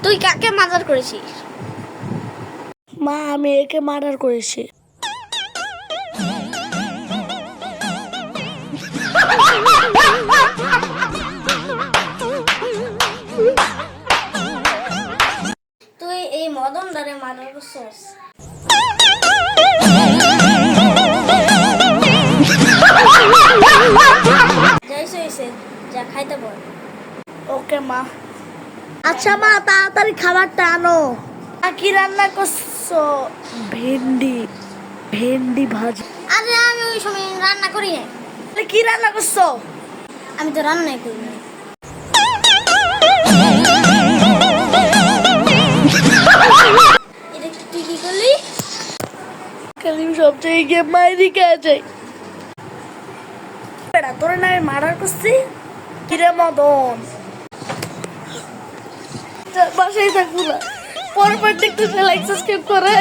তুই কাকে মার্ডার করেছিস? মা, আমি একে মার্ডার করেছি। তুই এই মদন দ্বারে মার্ডার করছিস? যাইছে যা খাইতে বল। ওকে মা। আচ্ছা মা, তাড়াতাড়ি খাবারটা আনো। কি রান্না করছো? ভেন্ডি ভাজি। আরে আমি ওই সময় রান্না করি না। কি রান্না করছো? আমি তো রান্নাই করি না। এটা তুই কি করলি? খালি সব জায়গায় গিয়ে মাইরি খেয়ে যাই। তোর না আমি মার্ডার করছি। কিরে মদন, বাসায় থাকবো না। পরপর দেখতে লাইক সাবস্ক্রাইব করে।